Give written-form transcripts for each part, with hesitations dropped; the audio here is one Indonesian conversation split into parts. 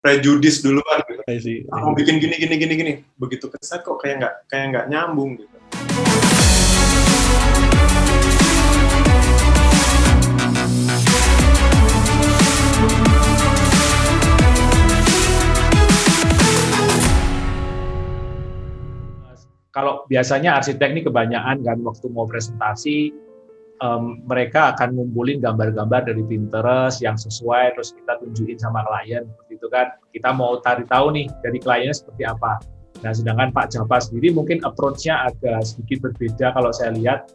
prejudice duluan gitu. I see. Mau bikin gini. Begitu ke set kok kayak nggak nyambung gitu. Kalau biasanya arsitek ini kebanyakan kan waktu mau presentasi mereka akan ngumpulin gambar-gambar dari Pinterest yang sesuai, terus kita tunjukin sama klien seperti itu kan. Kita mau cari tahu nih dari kliennya seperti apa. Nah, sedangkan Pak Japa sendiri mungkin approach-nya agak sedikit berbeda kalau saya lihat.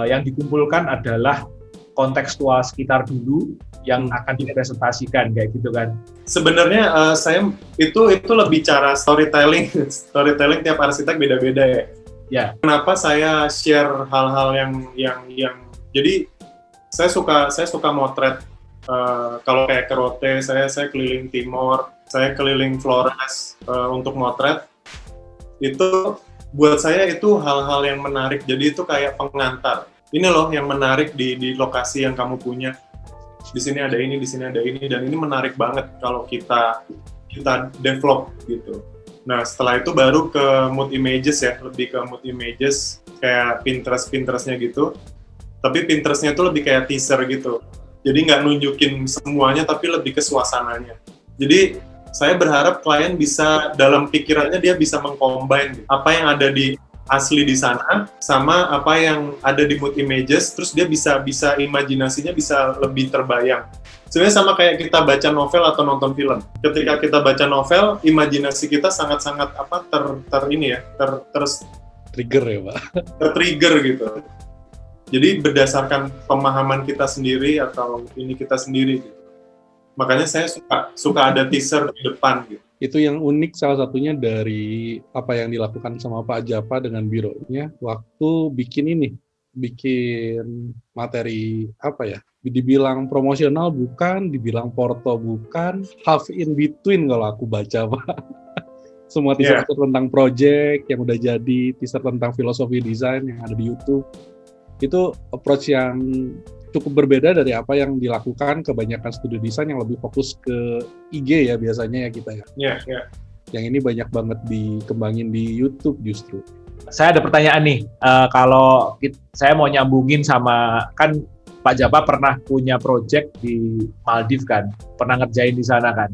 Yang dikumpulkan adalah kontekstual sekitar dulu yang akan dipresentasikan kayak gitu kan. Sebenarnya saya itu lebih cara storytelling tiap arsitek beda-beda ya. Ya. Kenapa saya share hal-hal yang jadi saya suka motret. Kalau kayak ke Rote, saya keliling Timor, saya keliling Flores untuk motret. Itu buat saya itu hal-hal yang menarik. Jadi itu kayak pengantar. Ini loh yang menarik di lokasi yang kamu punya. Di sini ada ini, dan ini menarik banget kalau kita develop gitu. Nah, setelah itu baru ke mood images ya, lebih ke mood images kayak Pinterest-nya gitu. Tapi Pinterest-nya itu lebih kayak teaser gitu. Jadi nggak nunjukin semuanya, tapi lebih ke suasananya. Jadi saya berharap klien bisa, dalam pikirannya dia bisa mengcombine apa yang ada di asli di sana sama apa yang ada di mood images, terus dia bisa imajinasinya bisa lebih terbayang. Sebenarnya sama kayak kita baca novel atau nonton film. Ketika kita baca novel, imajinasi kita sangat-sangat trigger ya, Pak. Tertrigger gitu. Jadi berdasarkan pemahaman kita sendiri atau ini kita sendiri gitu. Makanya saya suka ada teaser di depan gitu. Itu yang unik salah satunya dari apa yang dilakukan sama Pak Japa dengan bironya waktu bikin materi apa ya, dibilang promosional bukan, dibilang porto bukan, half in between kalau aku baca, Pak. Semua teaser tentang project yang udah jadi, teaser tentang filosofi desain yang ada di YouTube. Itu approach yang cukup berbeda dari apa yang dilakukan kebanyakan studio desain yang lebih fokus ke IG ya biasanya ya kita ya. Iya. Yang ini banyak banget dikembangin di YouTube justru. Saya ada pertanyaan nih, kalau saya mau nyambungin sama, kan Pak Japa pernah punya project di Maldives kan, pernah ngerjain di sana kan?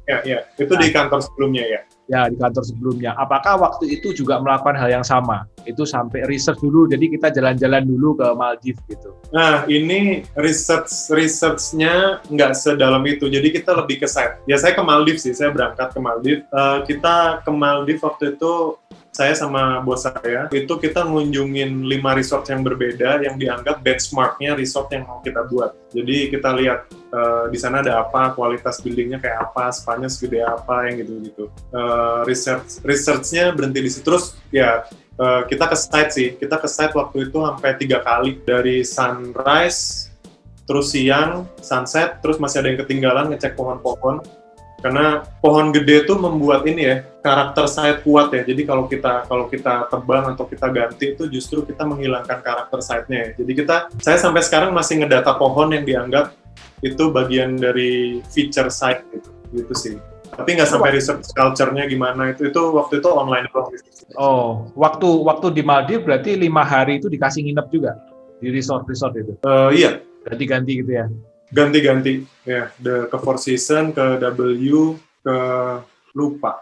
Iya. Itu di kantor sebelumnya ya? Ya, di kantor sebelumnya. Apakah waktu itu juga melakukan hal yang sama? Itu sampai research dulu, jadi kita jalan-jalan dulu ke Maldives gitu. Nah, ini research-nya nggak sedalam itu, jadi kita lebih ke site. Ya, saya ke Maldives sih, saya berangkat ke Maldives. Kita ke Maldives waktu itu, saya sama bos saya, itu kita ngunjungin 5 resort yang berbeda, yang dianggap benchmark-nya resort yang mau kita buat. Jadi kita lihat di sana ada apa, kualitas buildingnya kayak apa, spa-nya segede apa, yang gitu-gitu. Research-nya berhenti di situ, terus ya kita ke site sih. Kita ke site waktu itu sampai 3 kali. Dari sunrise, terus siang, sunset, terus masih ada yang ketinggalan, ngecek pohon-pohon. Karena pohon gede itu membuat ini ya, karakter site kuat ya. Jadi kalau kita tebang atau kita ganti itu justru kita menghilangkan karakter site-nya ya. Jadi saya sampai sekarang masih ngedata pohon yang dianggap itu bagian dari feature site gitu sih. Tapi nggak sampai research culture-nya gimana, itu waktu itu online doang. Oh, waktu di Maldives berarti 5 hari itu dikasih nginep juga di resort itu? Iya. Ganti-ganti gitu ya? Ganti-ganti, ya. Ke Four Seasons, ke W, ke lupa.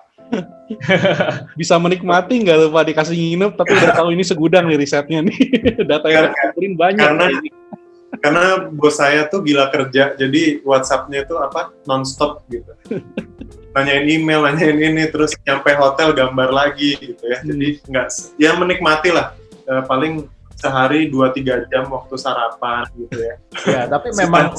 Bisa menikmati nggak lupa dikasih nginep, tapi udah tahu ini segudang nih risetnya nih. Data yang dikumpulin banyak. Karena bos saya tuh gila kerja, jadi WhatsApp-nya tuh non-stop gitu. Nanyain email, nanyain ini, terus nyampe hotel gambar lagi gitu ya. Jadi ya menikmati lah, paling sehari 2-3 jam waktu sarapan gitu ya. Ya, tapi memang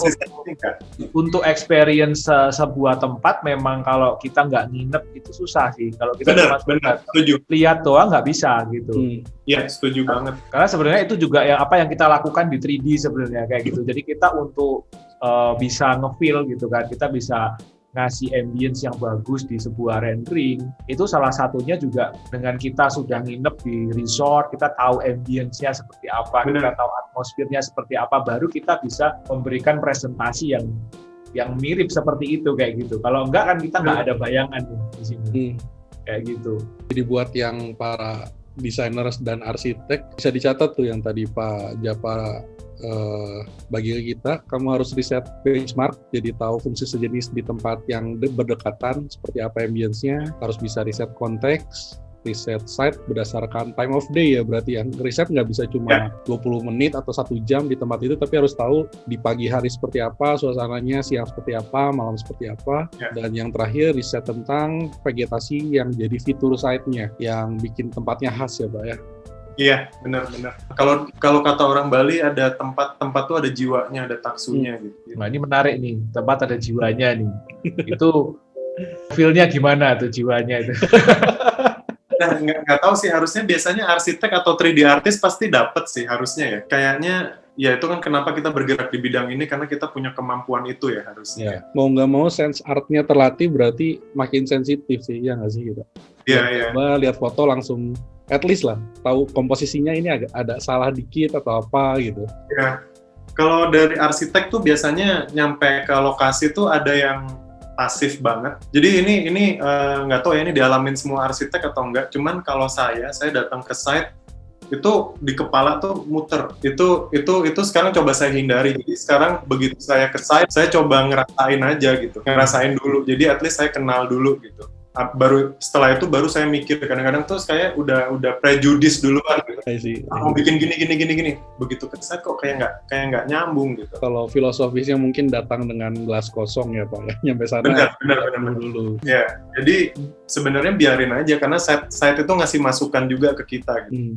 untuk experience sebuah tempat memang kalau kita nggak nginep itu susah sih. Kalau kita benar, setuju. Lihat doang nggak bisa gitu. Iya, setuju banget. Karena sebenarnya itu juga yang kita lakukan di 3D sebenarnya kayak gitu. Jadi kita untuk bisa nge-feel gitu kan, kita bisa ngasih ambience yang bagus di sebuah rendering, itu salah satunya juga dengan kita sudah nginep di resort, kita tahu ambience-nya seperti apa, kita tahu atmosfernya seperti apa, baru kita bisa memberikan presentasi yang mirip seperti itu kayak gitu. Kalau enggak kan kita nggak ada bayangan nih di sini. Kayak gitu. Jadi buat yang para designers dan arsitek bisa dicatat tuh yang tadi Pak Japa bagi kita, kamu harus riset benchmark, jadi tahu fungsi sejenis di tempat yang berdekatan, seperti apa ambience-nya, harus bisa riset konteks, riset site berdasarkan time of day ya, berarti yang riset nggak bisa cuma 20 menit atau 1 jam di tempat itu, tapi harus tahu di pagi hari seperti apa, suasananya, siang seperti apa, malam seperti apa, dan yang terakhir riset tentang vegetasi yang jadi fitur site-nya, yang bikin tempatnya khas ya Pak ya. Iya, benar-benar. Kalau kata orang Bali ada tempat tuh ada jiwanya, ada taksunya gitu. Nah ini menarik nih, tempat ada jiwanya nih. Itu feel-nya gimana tuh jiwanya itu? Nah, nggak tahu sih, harusnya biasanya arsitek atau 3D artist pasti dapat sih harusnya ya. Kayaknya ya itu kan kenapa kita bergerak di bidang ini, karena kita punya kemampuan itu ya harusnya. Ya. Mau nggak mau sense art-nya terlatih berarti makin sensitif sih, ya nggak sih gitu? Iya. Coba lihat foto langsung at least lah tahu komposisinya ini agak ada salah dikit atau apa gitu. Ya. Kalau dari arsitek tuh biasanya nyampe ke lokasi tuh ada yang pasif banget. Jadi ini nggak tahu ya ini dialamin semua arsitek atau enggak. Cuman kalau saya datang ke site itu di kepala tuh muter. Itu sekarang coba saya hindari. Jadi sekarang begitu saya ke site, saya coba ngerasain aja gitu. Ngerasain dulu. Jadi at least saya kenal dulu gitu. Baru setelah itu baru saya mikir. Kadang-kadang tuh kayak udah prejudice duluan gitu. Mau bikin gini. Begitu ke site kok kayak nggak nyambung gitu. Kalau filosofisnya mungkin datang dengan gelas kosong ya Pak ya. Nyampe sana benar dulu. Ya, jadi sebenarnya biarin aja karena site itu ngasih masukan juga ke kita gitu.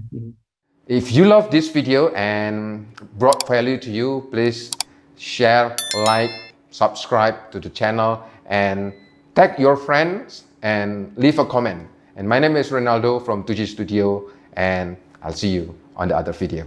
If you love this video and brought value to you, please share, like, subscribe to the channel and tag your friends and leave a comment. And my name is Ronaldo from 2G Studio, and I'll see you on the other video.